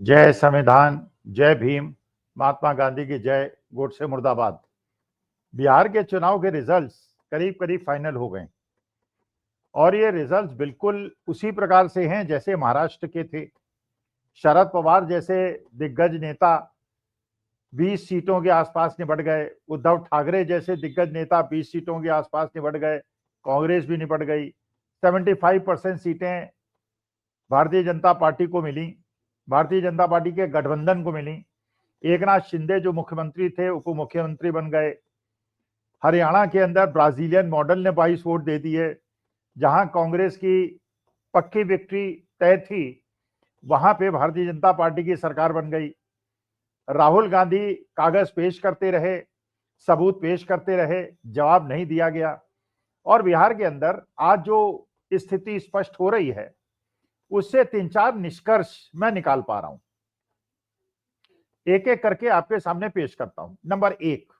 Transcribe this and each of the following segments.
जय संविधान, जय भीम, महात्मा गांधी की जय, गोडसे मुर्दाबाद। बिहार के चुनाव के रिजल्ट्स करीब करीब फाइनल हो गए और ये रिजल्ट्स बिल्कुल उसी प्रकार से हैं जैसे महाराष्ट्र के थे। शरद पवार जैसे दिग्गज नेता 20 सीटों के आसपास निपट गए, उद्धव ठाकरे जैसे दिग्गज नेता 20 सीटों के आसपास निपट गए, कांग्रेस भी निपट गई। 75% सीटें भारतीय जनता पार्टी को मिली, भारतीय जनता पार्टी के गठबंधन को मिली। एकनाथ शिंदे जो मुख्यमंत्री थे उप मुख्यमंत्री बन गए। हरियाणा के अंदर ब्राजीलियन मॉडल ने 22 वोट दे दिए। जहां कांग्रेस की पक्की विक्ट्री तय थी वहां पे भारतीय जनता पार्टी की सरकार बन गई। राहुल गांधी कागज पेश करते रहे, सबूत पेश करते रहे, जवाब नहीं दिया गया। और बिहार के अंदर आज जो स्थिति स्पष्ट हो रही है उससे 3-4 निष्कर्ष मैं निकाल पा रहा हूं, एक एक करके आपके सामने पेश करता हूं। नंबर 1,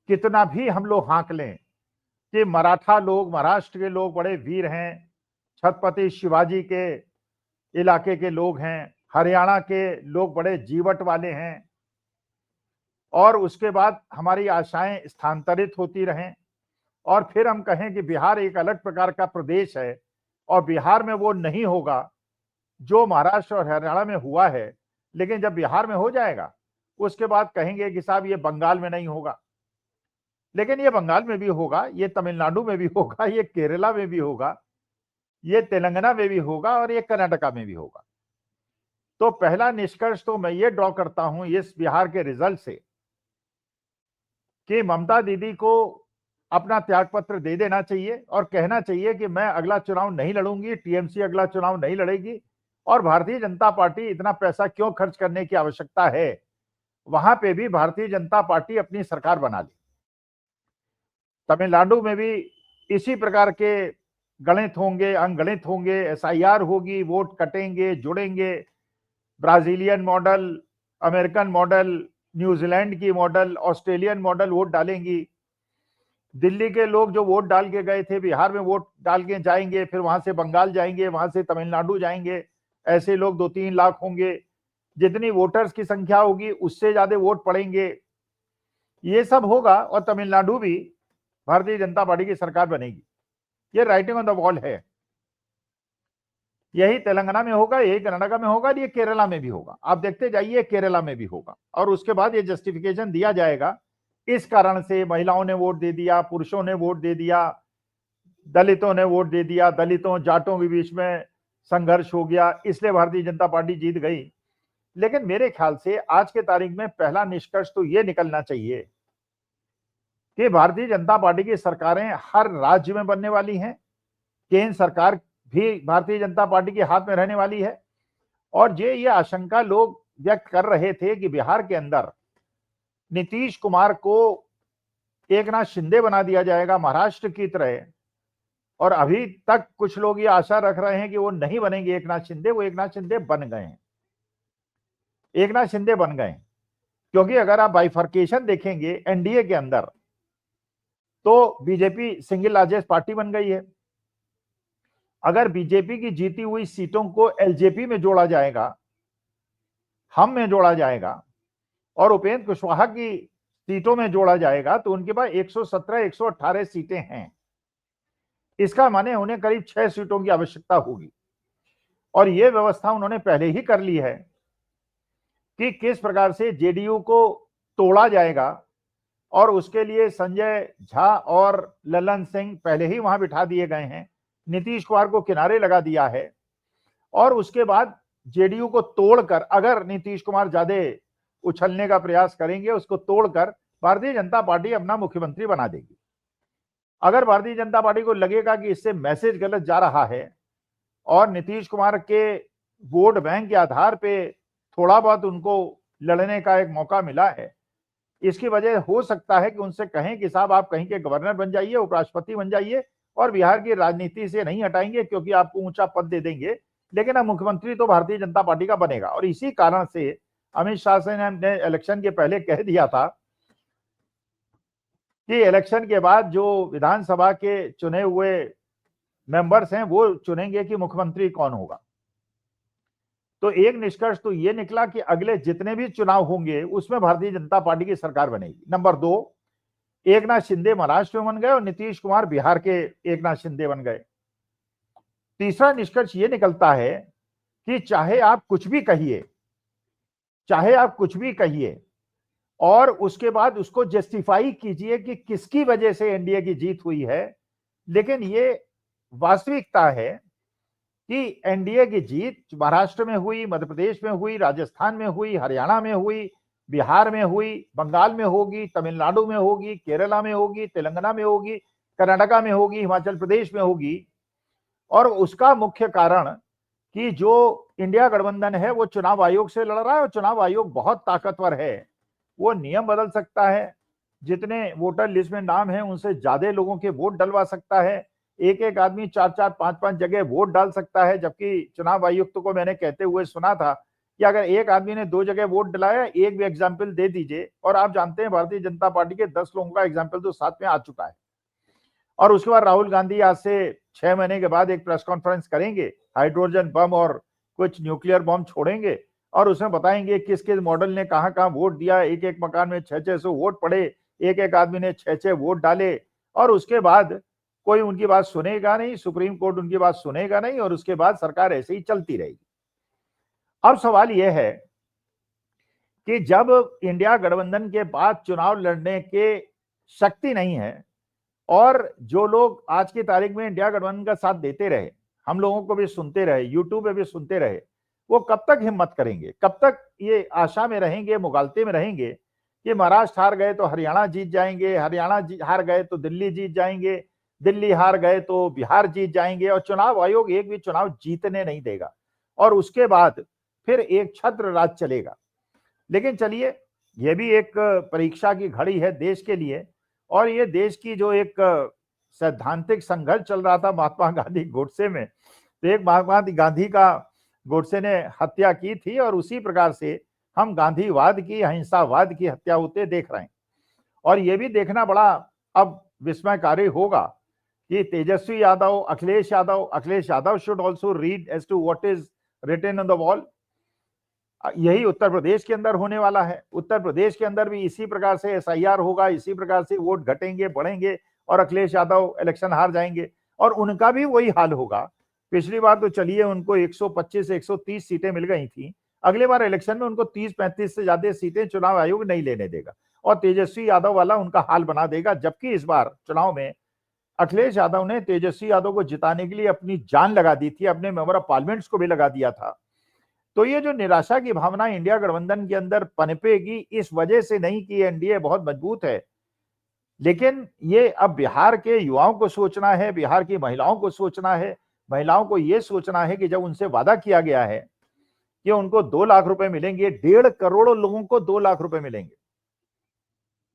कितना भी हम लोग हाँक लें कि मराठा लोग, महाराष्ट्र के लोग बड़े वीर हैं, छत्रपति शिवाजी के इलाके के लोग हैं, हरियाणा के लोग बड़े जीवट वाले हैं, और उसके बाद हमारी आशाएं स्थानांतरित होती रहें और फिर हम कहें कि बिहार एक अलग प्रकार का प्रदेश है और बिहार में वो नहीं होगा जो महाराष्ट्र और हरियाणा में हुआ है, लेकिन जब बिहार में हो जाएगा उसके बाद कहेंगे कि साहब ये बंगाल में नहीं होगा। लेकिन ये बंगाल में भी होगा, ये तमिलनाडु में भी होगा, ये केरला में भी होगा, ये तेलंगाना में भी होगा और ये कर्नाटका में भी होगा। तो पहला निष्कर्ष तो मैं ये ड्रॉ करता हूं इस बिहार के रिजल्ट से कि ममता दीदी को अपना त्यागपत्र दे देना चाहिए और कहना चाहिए कि मैं अगला चुनाव नहीं लड़ूंगी, टीएमसी अगला चुनाव नहीं लड़ेगी और भारतीय जनता पार्टी इतना पैसा क्यों खर्च करने की आवश्यकता है, वहां पे भी भारतीय जनता पार्टी अपनी सरकार बना ले। तमिलनाडु में भी इसी प्रकार के गणित होंगे, अंगणित होंगे, एसआईआर होगी, वोट कटेंगे, जुड़ेंगे, Brazilian model, American model, New Zealand की मॉडल, ऑस्ट्रेलियन मॉडल वोट डालेंगी। दिल्ली के लोग जो वोट डाल के गए थे बिहार में वोट डाल के जाएंगे, फिर वहां से बंगाल जाएंगे, वहां से तमिलनाडु जाएंगे, ऐसे लोग 2-3 लाख होंगे। जितनी वोटर्स की संख्या होगी उससे ज्यादा वोट पड़ेंगे। ये सब होगा और तमिलनाडु भी भारतीय जनता पार्टी की सरकार बनेगी। ये राइटिंग ऑन द वॉल है। यही तेलंगाना में होगा, यही कर्नाटका में होगा, ये केरला में भी होगा। आप देखते जाइए, केरला में भी होगा। और उसके बाद ये जस्टिफिकेशन दिया जाएगा, इस कारण से महिलाओं ने वोट दे दिया, पुरुषों ने वोट दे दिया, दलितों ने वोट दे दिया, दलितों जाटों के बीच में संघर्ष हो गया, इसलिए भारतीय जनता पार्टी जीत गई। लेकिन मेरे ख्याल से आज के तारीख में पहला निष्कर्ष तो ये निकलना चाहिए कि भारतीय जनता पार्टी की सरकारें हर राज्य में बनने वाली हैं, केंद्र सरकार भी भारतीय जनता पार्टी के हाथ में रहने वाली है। और ये आशंका लोग व्यक्त कर रहे थे कि बिहार के अंदर नीतीश कुमार को एकनाथ शिंदे बना दिया जाएगा महाराष्ट्र की तरह, और अभी तक कुछ लोग ये आशा रख रहे हैं कि वो नहीं बनेंगे एकनाथ शिंदे। वो एकनाथ शिंदे बन गए हैं, एकनाथ शिंदे बन गए। क्योंकि अगर आप बाइफर्केशन देखेंगे एनडीए के अंदर तो बीजेपी सिंगल लार्जेस्ट पार्टी बन गई है। अगर बीजेपी की जीती हुई सीटों को एलजेपी में जोड़ा जाएगा, हम में जोड़ा जाएगा और उपेंद्र कुशवाहा की सीटों में जोड़ा जाएगा तो उनके पास 117-118 सीटें हैं। इसका माने उन्हें करीब 6 सीटों की आवश्यकता होगी। और यह व्यवस्था उन्होंने पहले ही कर ली है कि किस प्रकार से जेडीयू को तोड़ा जाएगा, और उसके लिए संजय झा और ललन सिंह पहले ही वहां बिठा दिए गए हैं, नीतीश कुमार को किनारे लगा दिया है। और उसके बाद जेडीयू को तोड़कर, अगर नीतीश कुमार ज्यादा उछलने का प्रयास करेंगे, उसको तोड़कर भारतीय जनता पार्टी अपना मुख्यमंत्री बना देगी। अगर भारतीय जनता पार्टी को लगेगा कि इससे मैसेज गलत जा रहा है और नीतीश कुमार के वोट बैंक के आधार पे थोड़ा बहुत उनको लड़ने का एक मौका मिला है, इसकी वजह हो सकता है कि उनसे कहें कि साहब आप कहीं के गवर्नर बन जाइए, उपराष्ट्रपति बन जाइए और बिहार की राजनीति से नहीं हटाएंगे क्योंकि आपको ऊंचा पद दे देंगे, लेकिन अब मुख्यमंत्री तो भारतीय जनता पार्टी का बनेगा। और इसी कारण से अमित शाह ने इलेक्शन के पहले कह दिया था कि इलेक्शन के बाद जो विधानसभा के चुने हुए मेंबर्स हैं वो चुनेंगे कि मुख्यमंत्री कौन होगा। तो एक निष्कर्ष तो ये निकला कि अगले जितने भी चुनाव होंगे उसमें भारतीय जनता पार्टी की सरकार बनेगी। नंबर 2, एकनाथ शिंदे महाराष्ट्र में बन गए और नीतीश कुमार बिहार के एकनाथ शिंदे बन गए। तीसरा निष्कर्ष ये निकलता है कि चाहे आप कुछ भी कहिए, चाहे आप कुछ भी कहिए और उसके बाद उसको जस्टिफाई कीजिए कि किसकी वजह से एनडीए की जीत हुई है, लेकिन ये वास्तविकता है कि एनडीए की जीत महाराष्ट्र में हुई, मध्य प्रदेश में हुई, राजस्थान में हुई, हरियाणा में हुई, बिहार में हुई, बंगाल में होगी, तमिलनाडु में होगी, केरला में होगी, तेलंगाना में होगी, कर्नाटका में होगी, हिमाचल प्रदेश में होगी। और उसका मुख्य कारण कि जो इंडिया गठबंधन है वो चुनाव आयोग से लड़ रहा है और चुनाव आयोग बहुत ताकतवर है, वो नियम बदल सकता है, जितने वोटर लिस्ट में नाम है उनसे ज्यादा लोगों के वोट डलवा सकता है, एक एक आदमी 4-4, 5-5 जगह वोट डाल सकता है। जबकि चुनाव आयुक्त को मैंने कहते हुए सुना था कि अगर एक आदमी ने 2 जगह वोट डलाया, एक भी एग्जाम्पल दे दीजिए। और आप जानते हैं भारतीय जनता पार्टी के 10 लोगों का एग्जाम्पल तो साथ में आ चुका है। और उसके बाद राहुल गांधी आज से 6 महीने के बाद एक प्रेस कॉन्फ्रेंस करेंगे, हाइड्रोजन बम और कुछ न्यूक्लियर बम छोड़ेंगे और उसमें बताएंगे किस किस मॉडल ने कहां कहां वोट दिया, एक एक मकान में 600 वोट पड़े, एक एक आदमी ने 6 वोट डाले। और उसके बाद कोई उनकी बात सुनेगा नहीं, सुप्रीम कोर्ट उनकी बात सुनेगा नहीं और उसके बाद सरकार ऐसे ही चलती रहेगी। अब सवाल यह है कि जब इंडिया गठबंधन के बाद चुनाव लड़ने के शक्ति नहीं है और जो लोग आज की तारीख में इंडिया गठबंधन का साथ देते रहे, हम लोगों को भी सुनते रहे, यूट्यूब पे भी सुनते रहे, वो कब तक हिम्मत करेंगे, कब तक ये आशा में रहेंगे, मुगालते में रहेंगे कि महाराष्ट्र हार गए तो हरियाणा जीत जाएंगे, हरियाणा हार गए तो दिल्ली जीत जाएंगे, दिल्ली हार गए तो बिहार जीत जाएंगे और चुनाव आयोग एक भी चुनाव जीतने नहीं देगा और उसके बाद फिर एक छत्र राज चलेगा। लेकिन चलिए, यह भी एक परीक्षा की घड़ी है देश के लिए और ये देश की जो एक सैद्धांतिक संघर्ष चल रहा था महात्मा गांधी गोडसे में, तो एक महात्मा गांधी का गोडसे ने हत्या की थी और उसी प्रकार से हम गांधीवाद की, अहिंसावाद की हत्या होते देख रहे हैं। और ये भी देखना बड़ा अब विस्मयकारी होगा कि Tejashwi Yadav, Akhilesh Yadav should also read as to what is written on the wall. यही उत्तर प्रदेश के अंदर होने वाला है। उत्तर प्रदेश के अंदर भी इसी प्रकार से एसआईआर होगा, इसी प्रकार से वोट घटेंगे, बढ़ेंगे और अखिलेश यादव इलेक्शन हार जाएंगे और उनका भी वही हाल होगा। पिछली बार तो चलिए उनको 125 से 130 सीटें मिल गई थी, अगले बार इलेक्शन में उनको 30-35 से ज्यादा सीटें चुनाव आयोग नहीं लेने देगा और तेजस्वी यादव वाला उनका हाल बना देगा। जबकि इस बार चुनाव में अखिलेश यादव ने तेजस्वी यादव को जिताने के लिए अपनी जान लगा दी थी, अपने मेंबर ऑफ पार्लियामेंट को भी लगा दिया था। तो ये जो निराशा की भावना इंडिया गठबंधन के अंदर पनपेगी इस वजह से नहीं कि एनडीए बहुत मजबूत है, लेकिन ये अब बिहार के युवाओं को सोचना है, बिहार की महिलाओं को सोचना है। महिलाओं को ये सोचना है कि जब उनसे वादा किया गया है कि उनको 2 लाख रुपए मिलेंगे, 1.5 करोड़ लोगों को 2 लाख रुपए मिलेंगे,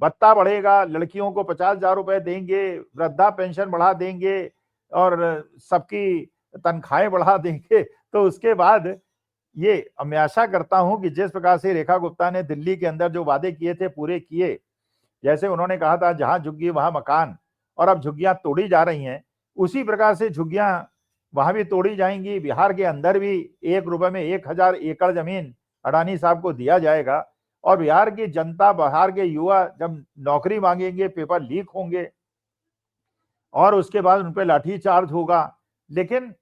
भत्ता बढ़ेगा, लड़कियों को 50,000 रुपए देंगे, वृद्धा पेंशन बढ़ा देंगे और सबकी तनख्वाहें बढ़ा देंगे। तो उसके बाद ये मैं आशा करता हूं कि जिस प्रकार से रेखा गुप्ता ने दिल्ली के अंदर जो वादे किए थे पूरे किए, जैसे उन्होंने कहा था जहां झुग्गी वहां मकान, और अब झुग्गियां तोड़ी जा रही हैं, उसी प्रकार से झुग्गियां वहां भी तोड़ी जाएंगी। बिहार के अंदर भी 1 रुपए में 1000 एकड़ जमीन अडानी साहब को दिया जाएगा और बिहार की जनता, बिहार के युवा जब नौकरी मांगेंगे, पेपर लीक होंगे और उसके बाद उन पर लाठीचार्ज होगा। लेकिन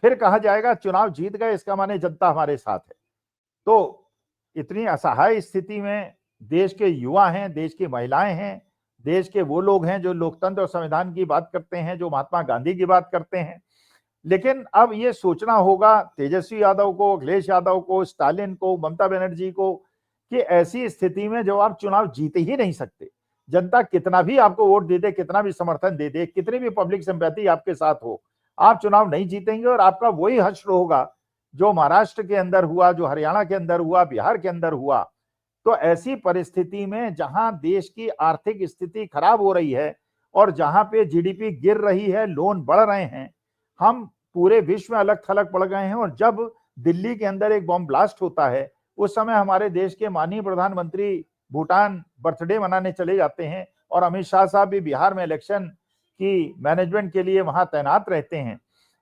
फिर कहा जाएगा चुनाव जीत गए, इसका माने जनता हमारे साथ है। तो इतनी असहाय स्थिति में देश के युवा हैं, देश की महिलाएं हैं, देश के वो लोग हैं जो लोकतंत्र और संविधान की बात करते हैं, जो महात्मा गांधी की बात करते हैं। लेकिन अब ये सोचना होगा तेजस्वी यादव को, अखिलेश यादव को, स्टालिन को, ममता बनर्जी को कि ऐसी स्थिति में जब आप चुनाव जीत ही नहीं सकते, जनता कितना भी आपको वोट दे दे, कितना भी समर्थन दे दे, कितनी भी पब्लिक सिंपैथी आपके साथ हो, आप चुनाव नहीं जीतेंगे और आपका वही हश्र होगा जो महाराष्ट्र के अंदर हुआ, जो हरियाणा के अंदर हुआ, बिहार के अंदर हुआ। तो ऐसी परिस्थिति में जहां देश की आर्थिक स्थिति खराब हो रही है और जहां पे जीडीपी गिर रही है, लोन बढ़ रहे हैं, हम पूरे विश्व में अलग थलग पड़ गए हैं। और जब दिल्ली के अंदर एक बॉम्ब ब्लास्ट होता है, उस समय हमारे देश के माननीय प्रधानमंत्री भूटान बर्थडे मनाने चले जाते हैं और अमित शाह साहब भी बिहार में इलेक्शन की मैनेजमेंट के लिए वहां तैनात रहते हैं।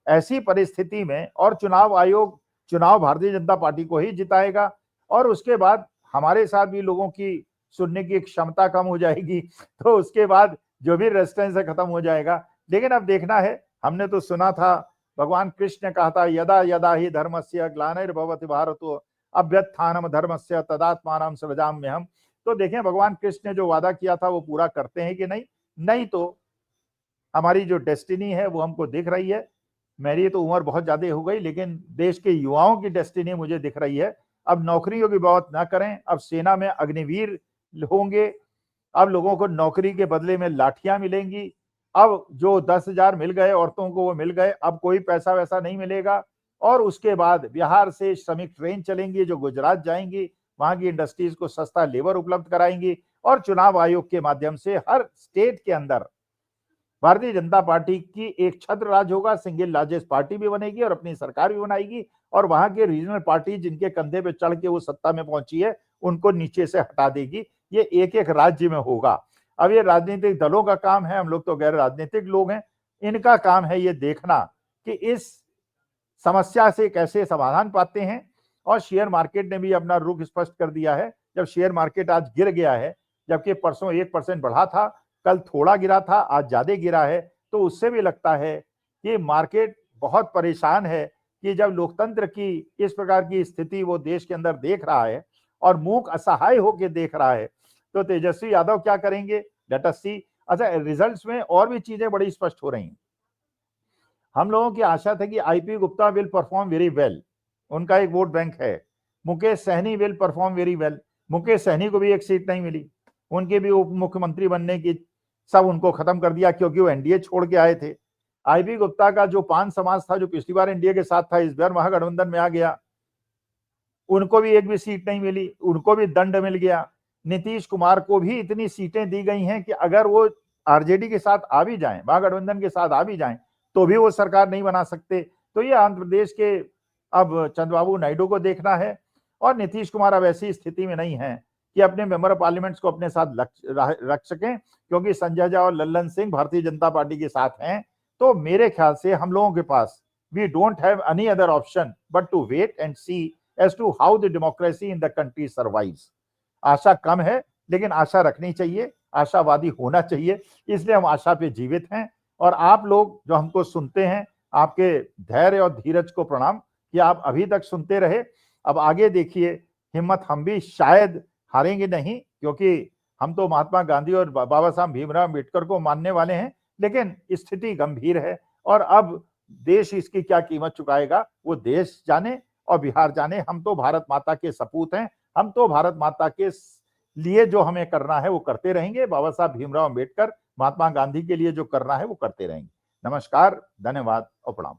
ऐसी परिस्थिति में और चुनाव आयोग चुनाव भारतीय जनता पार्टी को ही जिताएगा, और उसके बाद हमारे साथ भी लोगों की सुनने की क्षमता कम हो जाएगी, तो उसके बाद जो भी रेजिस्टेंस है खत्म हो जाएगा। लेकिन अब देखना है, हमने तो सुना था भगवान कृष्ण ने कहा था यदा यदा ही धर्मस्य ग्लानिर्भवति भारतो अभ्युत्थानम धर्मस्य तदात्मानं सृजाम्यहम्। तो देखें भगवान कृष्ण ने जो वादा किया था वो पूरा करते हैं कि नहीं। नहीं तो हमारी जो डेस्टिनी है वो हमको दिख रही है। मेरी तो उम्र बहुत ज्यादा हो गई, लेकिन देश के युवाओं की डेस्टिनी मुझे दिख रही है। अब नौकरियों की बात ना करें, अब सेना में अग्निवीर होंगे, अब लोगों को नौकरी के बदले में लाठियां मिलेंगी। अब जो 10,000 मिल गए औरतों को वो मिल गए, अब कोई पैसा वैसा नहीं मिलेगा। और उसके बाद बिहार से श्रमिक ट्रेन चलेंगी जो गुजरात जाएंगी, वहां की इंडस्ट्रीज को सस्ता लेबर उपलब्ध कराएंगी, और चुनाव आयोग के माध्यम से हर स्टेट के अंदर भारतीय जनता पार्टी की एक छत्र राज होगा, सिंगल लार्जेस्ट पार्टी भी बनेगी और अपनी सरकार भी बनाएगी, और वहां के रीजनल पार्टी जिनके कंधे पे चढ़ के वो सत्ता में पहुंची है उनको नीचे से हटा देगी। ये एक एक राज्य में होगा। अब ये राजनीतिक दलों का काम है, हम लोग तो गैर राजनीतिक लोग हैं, इनका काम है ये देखना कि इस समस्या से कैसे समाधान पाते हैं। और शेयर मार्केट ने भी अपना रुख स्पष्ट कर दिया है। जब शेयर मार्केट आज गिर गया है, जबकि परसों 1% बढ़ा था, कल थोड़ा गिरा था, आज ज्यादा गिरा है, तो उससे भी लगता है कि मार्केट बहुत परेशान है कि जब लोकतंत्र की इस प्रकार की स्थिति वो देश के अंदर देख रहा है और मूक असहाय होकर देख रहा है, तो तेजस्वी यादव क्या करेंगे, लेट अस सी। अच्छा, रिजल्ट्स में और भी चीजें बड़ी स्पष्ट हो रही हैं। हम लोगों की आशा था कि IP Gupta will perform very well, उनका एक वोट बैंक है। Mukesh Sahani will perform very well, Mukesh Sahani को भी एक सीट नहीं मिली, उनके भी उप मुख्यमंत्री बनने की सब उनको खत्म कर दिया क्योंकि वो एनडीए छोड़ के आए थे। आईपी गुप्ता का जो पान समाज था जो पिछली बार एनडीए के साथ था, इस बार महागठबंधन में आ गया, उनको भी एक भी सीट नहीं मिली, उनको भी दंड मिल गया। नीतीश कुमार को भी इतनी सीटें दी गई हैं कि अगर वो आरजेडी के साथ आ भी जाएं, महागठबंधन के साथ आ भी जाएं, तो भी वो सरकार नहीं बना सकते। तो ये आंध्र प्रदेश के अब चंद्रबाबू नायडू को देखना है, और नीतीश कुमार अब ऐसी स्थिति में नहीं है कि अपने मेंबर ऑफ पार्लियामेंट्स को अपने साथ रख सकें, क्योंकि संजय झा और लल्लन सिंह भारतीय जनता पार्टी के साथ हैं। तो मेरे ख्याल से हम लोगों के पास we don't have any other option but to wait and see as to how the democracy in the country survives. आशा कम है, लेकिन आशा रखनी चाहिए, आशावादी होना चाहिए, इसलिए हम आशा पे जीवित हैं। और आप लोग जो हमको सुनते हैं, आपके धैर्य और धीरज को प्रणाम कि आप अभी तक सुनते रहे। अब आगे देखिए, हिम्मत हम भी शायद हारेंगे नहीं, क्योंकि हम तो महात्मा गांधी और बाबा साहब भीमराव अम्बेडकर को मानने वाले हैं, लेकिन स्थिति गंभीर है और अब देश इसकी क्या कीमत चुकाएगा वो देश जाने और बिहार जाने। हम तो भारत माता के सपूत हैं, हम तो भारत माता के लिए जो हमें करना है वो करते रहेंगे। बाबा साहब भीमराव अम्बेडकर, महात्मा गांधी के लिए जो करना है वो करते रहेंगे। नमस्कार, धन्यवाद और प्रणाम।